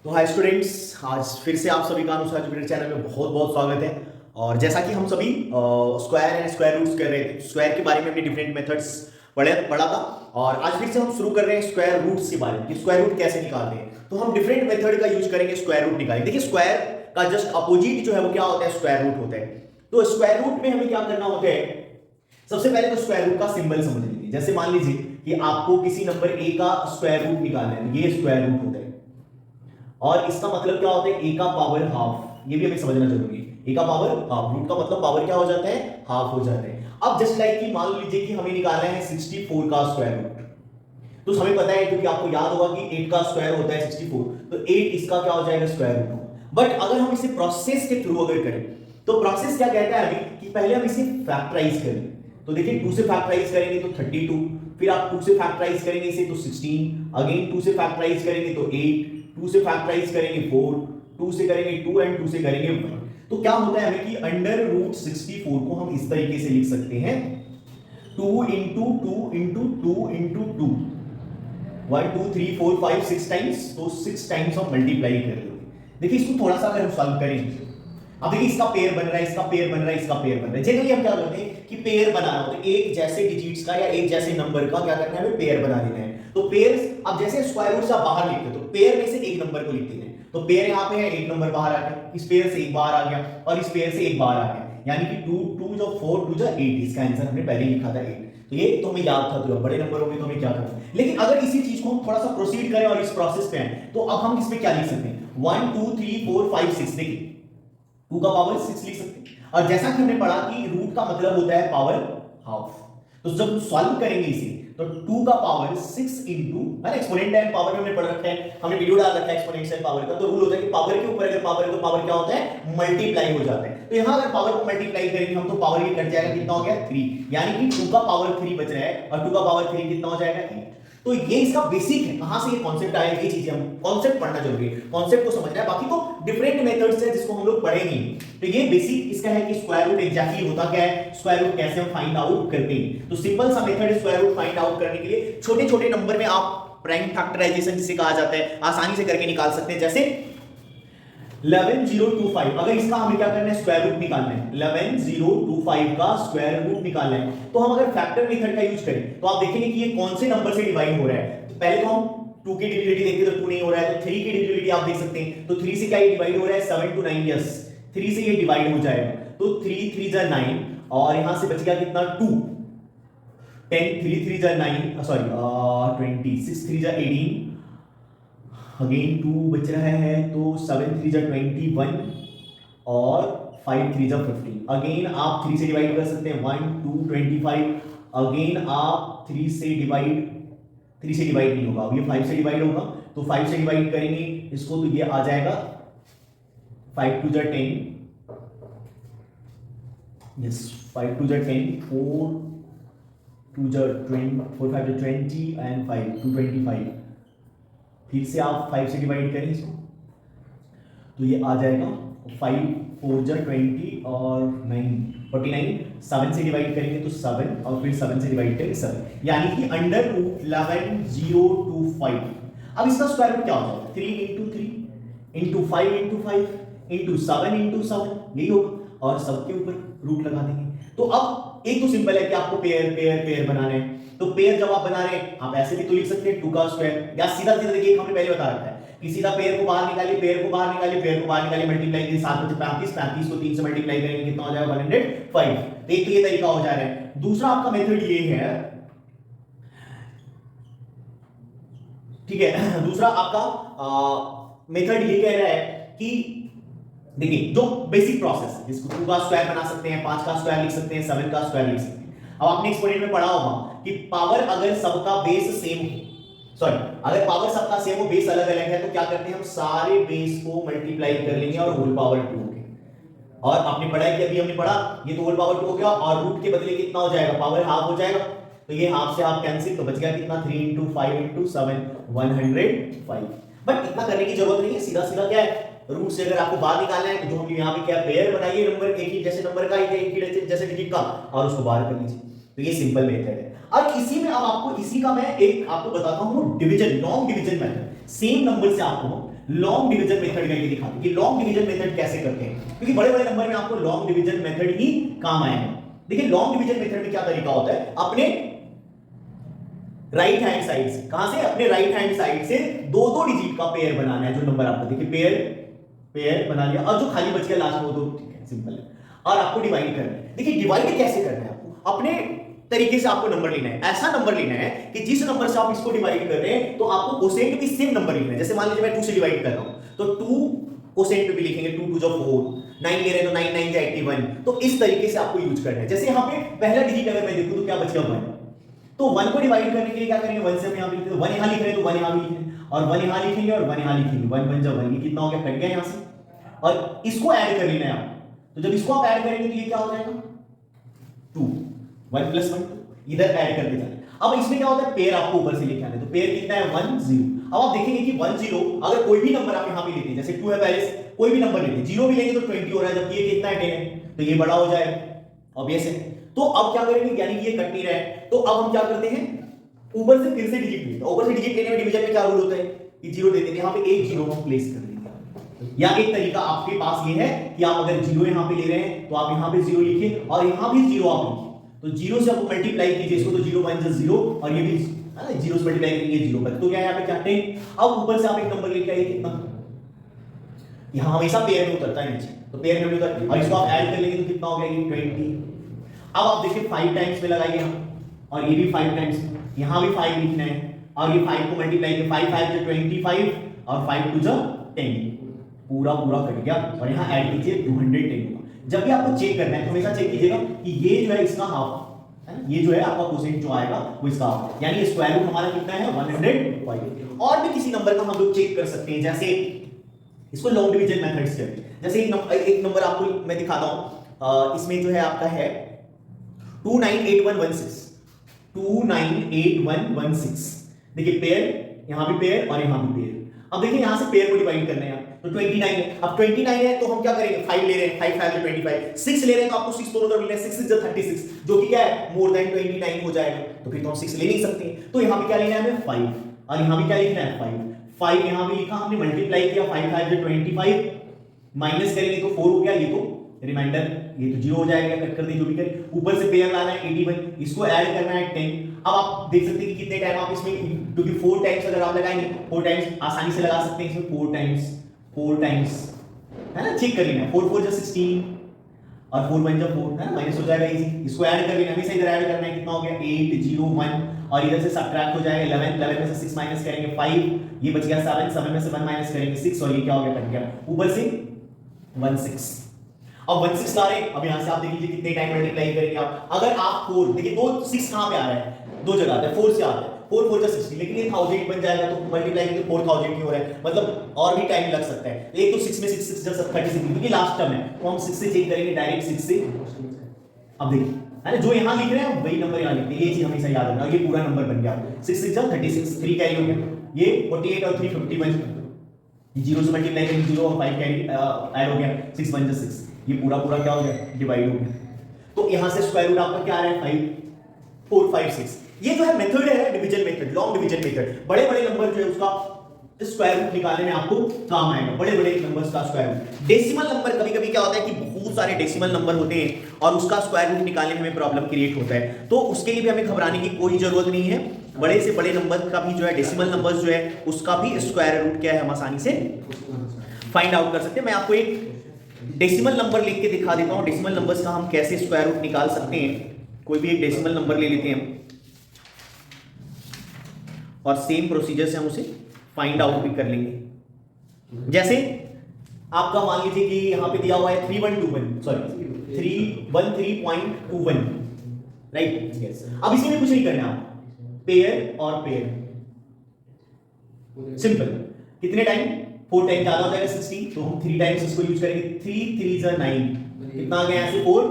तो hi students, आज फिर से आप सभी का अनुसार जुपिटर चैनल में बहुत बहुत स्वागत है। और जैसा कि हम सभी स्क्वायर एंड स्क्वायर रूट्स कर रहे थे, स्क्वायर के बारे में हमने डिफरेंट मेथड्स पढ़ा था। और आज फिर से हम शुरू कर रहे हैं स्क्वायर रूट्स के बारे में कि स्क्वायर रूट कैसे निकालते हैं। तो हम डिफरेंट मेथड का यूज करेंगे स्क्वायर रूट निकालने। देखिए, स्क्वायर का जस्ट अपोजिट जो है वो क्या होता है, स्क्वायर रूट होता है। तो स्क्वायर रूट में हमें क्या करना होता है, सबसे पहले तो स्क्वायर रूट का सिंबल समझ लीजिए। जैसे मान लीजिए कि आपको किसी नंबर ए का स्क्वायर रूट निकालना है, ये स्क्वायर रूट होता है। और इसका मतलब क्या होता है, ए का पावर हाफ। ये भी हमें समझना जरूरी है। ए का पावर हाफ, रूट का मतलब पावर क्या हो जाता है, हाफ हो जाता है। अब जस्ट लाइक कि मान लीजिए कि हमें निकालना है 64 का स्क्वायर रूट। तो हमें पता है, क्योंकि आपको याद होगा कि 8 का स्क्वायर होता है 64, तो 8 इसका क्या हो जाएगा, स्क्वायर रूट होगा। बट अगर हम इसे प्रोसेस के थ्रू अगर करें, तो प्रोसेस क्या कहता है हमें कि पहले हम इसे फैक्टराइज करें। तो देखिए, 2 से फैक्टराइज करेंगे तो 32, फिर आप 2 से फैक्टराइज करेंगे इसे तो 16, अगेन 2 से फैक्टराइज करेंगे तो 8, 2 से फैक्टराइज करेंगे 4, 2 से करेंगे 2 एंड 2 से करेंगे 1। तो क्या होता है हमें कि अंडर रूट 64 को हम इस तरीके से लिख सकते हैं, 2 इंटू 2 इंटू 2 इंटू 2, 1 2 3 4 5 6 टाइम्स। तो 6 टाइम्स हम मल्टीप्लाई कर लेंगे। देखिए, इसको थोड़ा सा अगर हम सॉल्व करें, अब देखिए इसका पेयर बन रहा है, इसका पेयर बन रहा है, इसका पेयर बन रहा है। जनरली हम क्या करते हैं कि पेयर बनाना होता है, एक जैसे डिजिट्स का या एक जैसे नंबर का क्या करना है, हमें पेयर बना देना है। तो पेयर्स, अब जैसे स्क्वायर रूट से आप बाहर लिखते हैं तो पेयर में से एक नंबर को लिखते हैं। तो पेयर यहां पे है, एक नंबर बाहर आ गया, इस पेयर से एक बाहर आ गया और इस पेयर से एक बाहर आ गया, यानी कि 2 2 जो 4 2 जो 8। इसका आंसर हमने पहले ही लिखा था 8। तो ये तो हमें याद था, तो बड़े नंबर होंगे तो हमें क्या करना है। लेकिन अगर इसी चीज को हम थोड़ा सा प्रोसीड करें और इस प्रोसेस पे आए, तो अब हम इसमें क्या लिख सकते हैं, 1 2 3 4 5 6। देखिए, 2 का पावर 6 लिख सकते हैं। और जैसा कि हमने पढ़ा कि रूट का मतलब होता है पावर हाफ। तो जब सॉल्व करेंगे इसे, तो 2 का पावर 6 इंटू, है ना, एक्सपोनेंट एंड पावर में हमने पढ़ रखा है, हमने वीडियो डाल रखा है एक्सपोनेंशियल पावर का। तो रूल होता है कि पावर के ऊपर अगर पावर है तो पावर क्या होता है, मल्टीप्लाई हो जाता है। तो यहां अगर पावर को मल्टीप्लाई करेंगे हम, तो पावर ये कट जाएगा, कितना हो गया 3, यानी कि 2 का पावर 3 बच रहा है और 2 का पावर 3 कितना हो जाएगा 8। तो ये इसका बेसिक है, कहां से ये कॉन्सेप्ट आया, ये चीजें हम कॉन्सेप्ट पढ़ना जरूरी है, कॉन्सेप्ट को समझना है। बाकी तो डिफरेंट मेथड्स है जिसको हम लोग पढ़ेंगे। तो ये बेसिक इसका है कि स्क्वायर रूट एग्जैक्टली होता क्या है, स्क्वायर रूट कैसे हम फाइंड आउट करते हैं। तो सिंपल सा मेथड है स्क्वायर रूट फाइंड आउट करने के लिए। छोटे छोटे नंबर में आप प्राइम फैक्टराइजेशन जिसे कहा जाता है, आसानी से करके निकाल सकते हैं। जैसे 11025, अगर इसका हमें क्या करना है, स्क्वायर रूट निकालना है। 11025 का स्क्वायर रूट निकालना है। तो हम अगर फैक्टर मेथड का यूज करें, तो आप देखेंगे कि ये कौन से नंबर से डिवाइड हो रहा है। तो पहले तो हम 2 की डिविजिबिलिटी देखते तो 2 नहीं हो रहा है, तो 3 की डिविजिबिलिटी आप देख सकते हैं। तो 3 से क्या ये डिवाइड हो रहा है, 7 to 9, यस 3 से ये डिवाइड हो जाएगा। तो 3 3 जा 9 और यहां से बच गया कितना 2, 10 3 3 जा 9, सॉरी 20, 6 3 जा 18, अगेन 2 बच रहा है, तो 7 3 जा 21 और 5 3 जा 15। अगेन आप 3 से डिवाइड कर सकते हैं, 1 2 25। अगेन आप 3 से डिवाइड नहीं होगा, अब ये 5 से डिवाइड होगा। तो 5 से डिवाइड करेंगे इसको, तो ये आ जाएगा 5 2 जा 10, यस 5 2 जा 10, 4 2 जा 20, 4 5 जा 20 एंड 5 2 25। फिर से आप 5 से डिवाइड करें इसको, तो ये आ जाएगा 5 4 जा 20 और 9 49। 7 से डिवाइड करेंगे तो 7 और फिर 7 से डिवाइड करेंगे 7, यानी कि अंडर रूट 11025। अब इसका स्क्वायर रूट क्या हो जाएगा, 3 into 3 into 5 into 5 into 7 into 7, यही होगा। और सबके ऊपर रूट लगा देंगे। तो अब एक तो सिंपल है कि आपको पेयर पेयर पेयर बनाना है। तो पेयर जब आप बना रहे हैं, आप ऐसे भी तो लिख सकते हैं 2 का स्क्वायर, या सीधा सीधा देखिए हमने पहले बता रखा है कि सीधा पेयर को बाहर निकालिए, पेयर को बाहर निकालिए, पेयर को बाहर निकालिए, मल्टीप्लाई कीजिए, 7 5 35, 35 को 3 से मल्टीप्लाई करेंगे कितना हो जाएगा 105। तो एक तो ये तरीका हो जा रहा है। दूसरा आपका मेथड ये है, ठीक है, दूसरा आपका मेथड ये कह रहा है कि देखिए जो बेसिक प्रोसेस है, जिसको 2 का स्क्वायर बना सकते हैं, 5 का स्क्वायर लिख सकते हैं, 7 का स्क्वायर लिख सकते हैं। अब आपने एक्सपोनेंट में पढ़ा होगा कि पावर अगर सबका बेस सेम हो, सॉरी अगर पावर सबका सेम हो, बेस अलग अलग है, तो क्या करते हैं हम सारे बेस को मल्टीप्लाई कर लेंगे और होल पावर 2 हो गया। और आपने पढ़ा है कि अभी हमने पढ़ा ये तो होल पावर 2 हो गया और रूट के बदले कितना हो जाएगा, पावर हाफ हो जाएगा। तो ये हाफ से हाफ कैंसिल, तो बच गया कितना 3 इंटू 5 इंटू 7 105। बट इतना करने की जरूरत नहीं है, सीधा सीधा क्या है, रूट से अगर आपको बाहर निकालना है तो हम यहाँ पे क्या पेयर बनाइए, नंबर एक ही जैसे नंबर का, एक ही जैसे डिजिट का, और उसको बाहर कर लीजिए। तो ये सिंपल मेथड है। और इसी में अब आपको इसी का मैं एक आपको बताता हूँ division, long division method. Same number से आपको लॉन्ग डिवीजन मेथड करके दिखाते हैं कि लॉन्ग डिवीजन मेथड कैसे करते हैं, क्योंकि बड़े बड़े नंबर में आपको लॉन्ग डिवीजन मेथड ही काम आएगा। देखिए लॉन्ग डिवीजन मेथड में क्या तरीका होता है, अपने राइट हैंड साइड से, कहां से, अपने राइट हैंड साइड से दो दो डिजिट का पेयर बनाना है। जो नंबर आपको देखिए पेयर बना लिया, और जो खाली बच गया लास्ट में वो तो ठीक है, सिंपल है। और आपको डिवाइड करना है। देखिए डिवाइड कैसे करना है, आपको अपने तरीके से आपको नंबर लेना है। ऐसा नंबर लेना है कि जिस नंबर से आप इसको डिवाइड कर रहे हैं तो आपको कोसेंट भी सेम नंबर लिखना है। जैसे मान लीजिए मैं 2 से डिवाइड कर रहा हूं तो 2 कोसेंट पे भी लिखेंगे, 2 2 4, 9 ले रहे हैं तो 9 9 81। तो इस तरीके से आपको यूज करना है। जैसे यहां पे पहला डिजिट अगर मैं देखूं तो क्या बच गया 1, तो 1 को डिवाइड करने के लिए क्या करेंगे, 1 से हम यहां पे लिखते हैं, 1 यहां लिख रहे हैं तो 1 यहां भी लिखेंगे, और 1 यहां लिखेंगे और 1 यहां लिखेंगे, 1 1 जा 1, ये कितना हो गया, कट गया यहां से। और इसको ऐड कर लेना है आप, तो जब इसको आप ऐड करेंगे तो ये क्या हो जाएगा 2, 1 + 1, इधर ऐड करते जाना। अब इसमें क्या होता है, पेयर आपको ऊपर से लेके आना है, तो पेयर कितना है 1 0। अब आप देखेंगे कि 1 0 अगर कोई भी नंबर आप यहां पे लेते हैं, जैसे 2 है पहले से, कोई भी नंबर लेते हैं, 0 भी लेंगे तो 20 हो रहा है, जबकि ये कितना है 10 है, तो ये बड़ा हो जाएगा, ऑब्वियस है। तो अब क्या करेंगे, यानी कि ये कट नहीं रहा है, तो अब हम क्या करते हैं, ऊपर से फिर से डिजिट लेते हैं। ऊपर से डिजिट लेने में डिवीजन में क्या रूल होता है कि 0 देते हैं, यहां पे एक 0 हम प्लेस कर देंगे। या एक तरीका आपके पास ये है कि आप अगर 0 यहां पे ले रहे हैं तो आप यहां पे 0 लिखिए और यहां भी 0 आप लिखिए, तो 0 से आप मल्टीप्लाई कीजिए इसको, तो 0 1 0 और ये भी है ना, 0 से मल्टीप्लाई करेंगे 0 पर, तो क्या है यहां पे क्या 10। अब ऊपर से आप एक नंबर लेके आइए, कितना, यहां हमेशा पेयर में उतरता है नीचे, तो पेयर में उतरता है, और इसको आप ऐड कर लेंगे तो कितना हो गया ये 20। अब आप देखिए 5 टाइम्स में लगाइए हम, और ये भी 5 टाइम्स, यहां भी 5 लिखना है, और ये 5 को मल्टीप्लाई किया, 5 5 से 25 और 5 2 10, पूरा कट गया, और यहां ऐड कीजिए 210 होगा। जब भी आपको चेक करना है तो हमेशा चेक कीजिएगा कि ये जो है इसका हाफ है, ये जो है आपका कोसेंट जो आएगा वो इसका हाफ, यानी स्क्वायर रूट हमारा कितना है 105। और भी किसी नंबर का हम लोग चेक कर सकते हैं, जैसे इसको लॉन्ग डिवीजन मेथड्स कहते हैं। जैसे एक नंबर आपको मैं दिखाता हूं, इसमें जो है आपका है 298116, 298116। देखिए पेयर, यहां भी पेयर और यहां भी पेयर। अब देखिए यहां से पेयर को डिवाइड करना है, तो 29 है। अब 29 है तो हम क्या करेंगे, 5 ले रहे हैं, 5 5 25, 6 ले रहे हैं तो आपको 6 दोनों तरफ लेना है, 6 6 36, जो कि क्या है मोर देन 29 हो जाएगा, तो फिर तो हम 6 ले नहीं सकते, तो यहां पे क्या लेना है हमें 5, और यहां भी क्या लिखना है 5 5, यहां भी लिखा हमने, मल्टीप्लाई किया 5 5 25, माइनस करेंगे तो 4 हो गया, ये तो रिमाइंडर, ये तो 0 हो जाएगा, कट कर दे जो भी करे। ऊपर से पेयर लाना है 81, इसको ऐड करना है 10। अब आप देख सकते हैं कि कितने टाइम आप इसमें, क्योंकि 4 टाइम्स अगर आप लगाएंगे, 4 टाइम्स आसानी से लगा सकते हैं इसमें, 4 टाइम्स है ना, चेक कर लेना, 4 4 जा 16 और 4 1 जा 4 है ना, माइनस हो जाएगा इजी, इसको ऐड कर लेना, हमेशा इधर ऐड करना है, कितना हो गया 8 0 1, और इधर से सबट्रैक्ट हो जाएगा 11 11 में से 6 माइनस करेंगे 5, ये बच गया 7 7 में से 1 माइनस करेंगे 6, और ये क्या हो गया, कट गया, ऊपर से 16। अब 16 ला रहे, अब यहां से आप देख लीजिए कितने टाइम मल्टीप्लाई करेंगे आप, अगर आप 4 देखिए, दो 6 कहां पे आ रहा है, दो जगह आता है, 4 से आता है, 4 4 जा 60, लेकिन ये 1000 बन जाएगा, तो मल्टीप्लाई करके 4000 क्यों हो रहा है, मतलब और भी टाइम लग सकता है। एक तो 6 में 6 6 जा 36, क्योंकि लास्ट टर्म है, तो हम 6 से चेक करेंगे, डायरेक्ट 6 से। अब देखिए है ना, जो यहां लिख रहे हैं वही नंबर यहां लिखते हैं, ये चीज हमेशा याद रखना, ये पूरा नंबर बन गया, 6 6 जा 36, 3 कैरी हो गया, ये 48 और 3 51, 0 से मल्टीप्लाई करेंगे 0 और 5 कैरी ऐड हो गया, 6 1 जा 6, ये पूरा क्या हो गया, डिवाइड हो गया। तो यहां से स्क्वायर रूट आपका क्या आ रहा है 5 4 5 6। ये जो है मेथड है division method, long division method, बड़े बड़े नंबर जो है उसका स्क्वायर रूट निकालने में आपको काम आएगा, बड़े बड़े नंबर्स का स्क्वायर रूट। डेसिमल नंबर, कभी कभी क्या होता है कि बहुत सारे डेसिमल नंबर होते हैं और उसका स्क्वायर रूट निकालने में हमें प्रॉब्लम क्रिएट होता है, तो उसके लिए भी हमें घबराने की कोई जरूरत नहीं है। बड़े से बड़े नंबर का भी जो है, डेसिमल नंबर्स जो है उसका भी स्क्वायर रूट क्या है हम आसानी से फाइंड आउट कर सकते हैं। मैं आपको एक डेसिमल नंबर लिख के दिखा देता हूं, डेसिमल नंबर्स का हम कैसे स्क्वायर रूट निकाल सकते हैं। कोई भी एक डेसिमल नंबर ले लेते हैं और सेम प्रोसीजर से हम उसे फाइंड आउट भी कर लेंगे। जैसे आपका मान लीजिए कि यहां पे दिया हुआ है 3121, सॉरी 313.21, राइट। अब इसमें कुछ नहीं करना, पेयर और पेयर, सिंपल। कितने टाइम, 4 टाइम ज्यादा हो जाएगा 60, तो हम 3 टाइम्स इसको यूज करेंगे, 3 3 जा 9, कितना आ गया, यहां से 4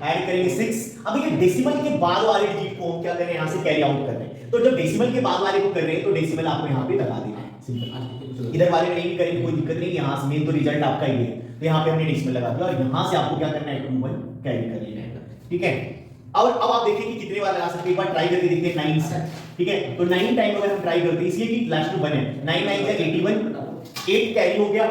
ऐड करेंगे 6। अब ये डेसिमल के बाद वाले डिजिट को हम क्या कर रहे हैं, यहां से कैरी आउट कर रहे हैं, तो जब डेसिमल के बाद वाले को कर रहे हैं तो डेसिमल आपको यहां पे लगा देना है, सिंपल। इधर वाले में नहीं करेंगे कोई दिक्कत नहीं, यहां से मेन तो रिजल्ट आपका ही है, तो यहां पे हमने डेसिमल लगा दिया और यहां से आपको क्या करना है 21 कैरी कर लेना है, ठीक है। अब आप देखिए कि कितने बार लगा सकते हैं, एक बार ट्राई करके देखते हैं 9 से, ठीक है। तो 9 टाइम अगर हम ट्राई करते हैं, इसलिए कि लास्ट में 1 है, 9 9 जा 81, 8 कैरी हो गया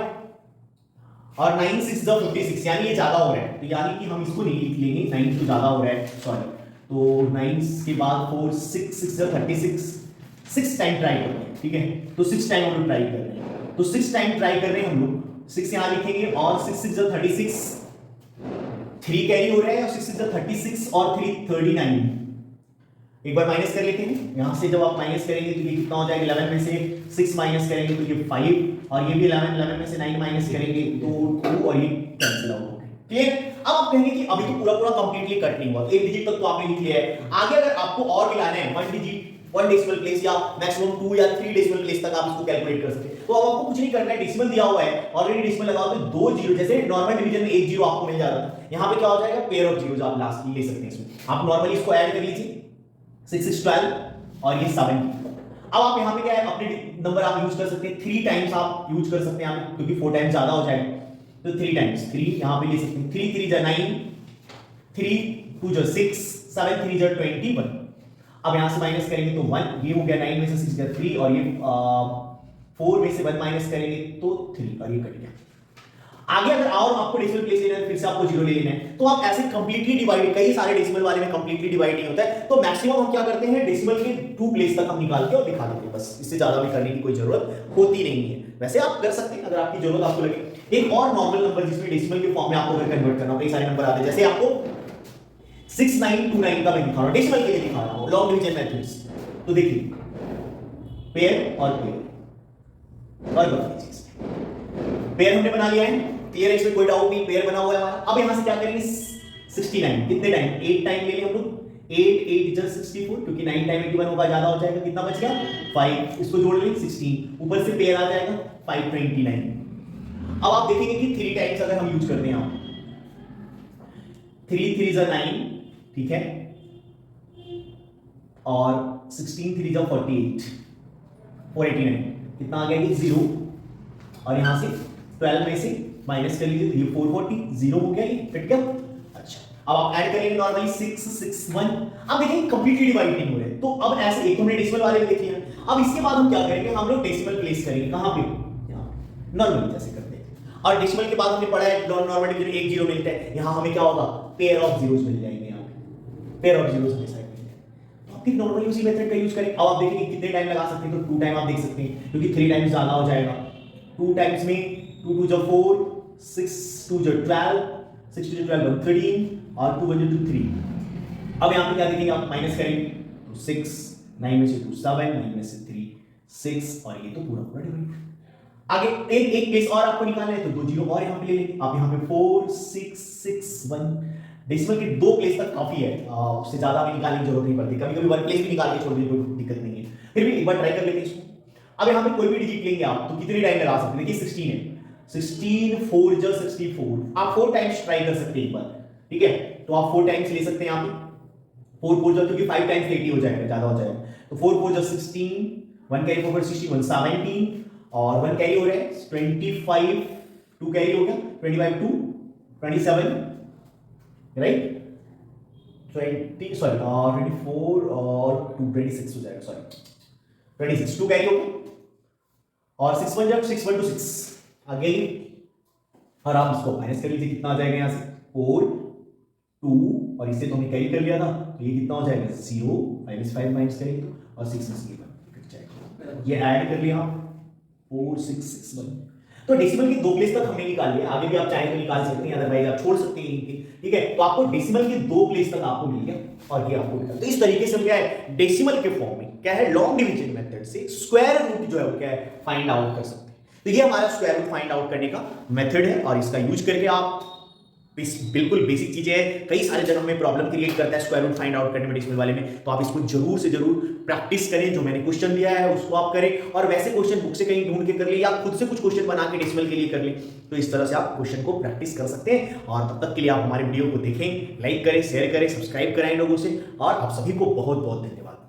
और 9 6 जा 56, यानी ये ज्यादा हो रहा है, तो यानी कि हम इसको नहीं लिख लेंगे, 9 तो ज्यादा हो रहा है, सॉरी। तो 9 के बाद 4 6 6 जा 36, 6 टाइम ट्राई करते हैं, ठीक है। तो 6 टाइम हम लोग ट्राई कर रहे हैं, तो 6 टाइम ट्राई कर रहे हैं हम लोग, 6 यहां लिखेंगे और 6 6 जा 36, 3 कैरी हो रहा है और 6 6 जा 36 और 3 39। एक बार माइनस कर लेते हैं, यहां से जब आप माइनस करेंगे तो ये कितना हो जाएगा, 11 में से 6 माइनस करेंगे तो ये 5 और ये भी 11 में से 9 माइनस करेंगे तो 2 और ये कैंसिल आउट हो गए, क्लियर। अब आप कहेंगे कि अभी तो पूरा कंप्लीटली कट नहीं हुआ, एक डिजिट तक तो आपने लिख लिया है, आगे अगर आपको और मिलाना है 1 डिजिट 1 डेसिमल प्लेस या मैक्सिमम 2 या 3 डेसिमल प्लेस तक आप इसको कैलकुलेट कर सकते हैं। तो अब आपको कुछ नहीं करना है, डेसिमल दिया हुआ है, ऑलरेडी डेसिमल लगाओ तो 2 जीरो, जैसे नॉर्मल डिवीजन में 1 जीरो आपको मिल जाता है, यहां पे क्या हो जाएगा, पेयर ऑफ जीरोस आप लास्ट ले सकते हैं इसमें। आप नॉर्मली इसको ऐड कर लीजिए, 6 6 12 और ये 7। अब आप यहां पे क्या है, अपने नंबर आप यूज कर सकते हैं, 3 टाइम्स आप यूज कर सकते हैं यहां पे, क्योंकि 4 टाइम्स ज्यादा हो जाएगा, तो 3 टाइम्स 3 यहां पे ले सकते हैं, 3 3 जा 9, 3 2 जा 6, 7 3 जा 21। अब यहां से माइनस करेंगे तो 1, ये हो गया 9 में से 6 गया 3 और ये 4 में से 1 माइनस करेंगे तो 3 और ये कट गया। आगे अगर और आपको डेसिमल प्लेस लेना है, फिर से आपको जीरो ले लेना है, तो आप ऐसे कंप्लीटली डिवाइड, कई सारे डेसिमल वाले में कंप्लीटली डिवाइड नहीं होता है, तो मैक्सिमम हम क्या करते हैं, डेसिमल के 2 प्लेस तक हम निकाल के और दिखा देते हैं, बस इससे ज्यादा भी करने की कोई जरूरत होती नहीं है। वैसे आप कर सकते हैं अगर आपकी जरूरत आपको लगे। एक और नॉर्मल नंबर जिसमें डेसिमल के फॉर्म में आपको अगर कन्वर्ट करना हो, कई सारे नंबर आते हैं, जैसे आपको 6929 का मैं दिखा रहा हूं, डेसिमल के लिए दिखा रहा हूं, लॉन्ग डिवीजन मेथड्स। तो देखिए पेयर और पेयर और बताइए, पेयर हमने बना लिया है, क्लियर है, इसमें कोई डाउट नहीं, पेयर बना हुआ है हमारा। अब यहां से क्या करेंगे, 69 कितने टाइम, 8 टाइम ले लिए हम लोग, 8 8 जा 64, क्योंकि 9 टाइम 81 होगा, ज्यादा हो जाएगा, कितना बच गया 5, इसको जोड़ लें 16, ऊपर से पेयर आ जाएगा 529। अब आप देखेंगे कि 3 टाइम्स अगर हम यूज करते हैं, 3 3 जा 9, ठीक है, और 16 3 जा 48, 489, कितना आ गया ये 0, और यहां से 12 में से माइनस कर लीजिए, ये 440, 0 हो गया, ये फिट गया। अच्छा, अब आप ऐड करेंगे नॉर्मली 6 6 1, अब देखिए कंप्लीटली डिवाइड नहीं हो रहे, तो अब ऐसे एक हमने डेसिमल वाले में देख लिया। अब इसके बाद हम क्या करेंगे, हम लोग डेसिमल प्लेस करेंगे, कहां पे, यहां नॉर्मली जैसे करते हैं, और डेसिमल के बाद हमने पढ़ा है नॉर्मल डिवीजन 1 जीरो मिलता है, यहां हमें क्या होगा, पेयर ऑफ जीरोस मिल जाएंगे, यहां पे पेयर ऑफ जीरोस हमें साइड मिल जाएंगे। तो आप फिर नॉर्मली उसी मेथड का यूज करें। अब आप देखिए कितने टाइम लगा सकते हैं, तो 2 टाइम आप देख सकते हैं, क्योंकि 3 टाइम्स ज्यादा हो जाएगा, 2 टाइम्स में 2 2 जा 4, 6 2 जा 12, 6 2 जा 12 13 और 2 1 जा 3। अब यहां पे क्या देखेंगे, आप माइनस करेंगे तो 6, 9 में से 2 7, 9 में से 3 6 और ये तो पूरा पूरा डिवाइड। आगे एक प्लेस और आपको निकालना है, तो 2 जीरो और यहां पे ले लेंगे, आप यहां पे 4 6 6 1, डेसिमल के 2 प्लेस तक काफी है, उससे ज्यादा भी निकालने की जरूरत नहीं पड़ती, कभी-कभी 1 प्लेस भी निकाल के छोड़ दीजिए, कोई दिक्कत नहीं है, फिर भी एक बार ट्राई कर लेते हैं इसको। अब यहां पे कोई भी डिजिट लेंगे आप तो कितने टाइम लगा सकते हैं, देखिए 16 है, 16 4 जा 64, आप 4 टाइम्स ट्राई कर सकते हैं एक बार, ठीक है, तो आप 4 टाइम्स ले सकते हैं यहां पे, 4 4 जा, क्योंकि 5 टाइम्स 80 हो जाएगा, ज्यादा हो जाएगा, तो 4 4 जा 16, 1 कैरी फॉरवर्ड 61 17 और 1 कैरी हो रहा है 25, 2 कैरी हो गया 25 2 27, राइट, 24 और 2 26 हो जाएगा, सॉरी 26, 2 कैरी हो गया और 6 1 जा 6 1 2 6 अगेन, और आप इसको माइनस कर लीजिए, कितना आ जाएगा यहां से 4 2 और इससे तो हमने कैरी कर लिया था, तो ये कितना हो जाएगा 0 -5 माइनस करेंगे और 6 में से 1 कट जाएगा, ये ऐड कर लिया 4 6 6 1। तो डेसिमल के 2 प्लेस तक हमने निकाल लिया, आगे भी आप चाहें तो निकाल सकते हैं, अदरवाइज आप छोड़ सकते हैं, ठीक है। तो आपको डेसिमल के 2 प्लेस तक आपको मिल गया और ये आपको निकाल, तो इस तरीके से हम क्या है डेसिमल के फॉर्म में क्या है लॉन्ग डिवीजन मेथड से स्क्वायर रूट जो है वो क्या है फाइंड आउट कर सकते हैं। तो ये हमारा स्क्वायर रूट फाइंड आउट करने का मेथड है और इसका यूज करके आप बिल्कुल बेसिक चीजें हैं, कई सारे जगह में प्रॉब्लम क्रिएट करता है स्क्वायर रूट फाइंड आउट करने में डेसिमल वाले में, तो आप इसको जरूर से जरूर प्रैक्टिस करें, जो मैंने क्वेश्चन दिया है उसको आप करें, और वैसे क्वेश्चन बुक से कहीं ढूंढ के कर ले या खुद से कुछ क्वेश्चन बना के डेसिमल के लिए कर ले, तो इस तरह से आप क्वेश्चन को प्रैक्टिस कर सकते हैं। और तब तक के लिए आप हमारे वीडियो को देखें, लाइक करें, शेयर करें, सब्सक्राइब कराएं लोगों से, और आप सभी को बहुत बहुत धन्यवाद।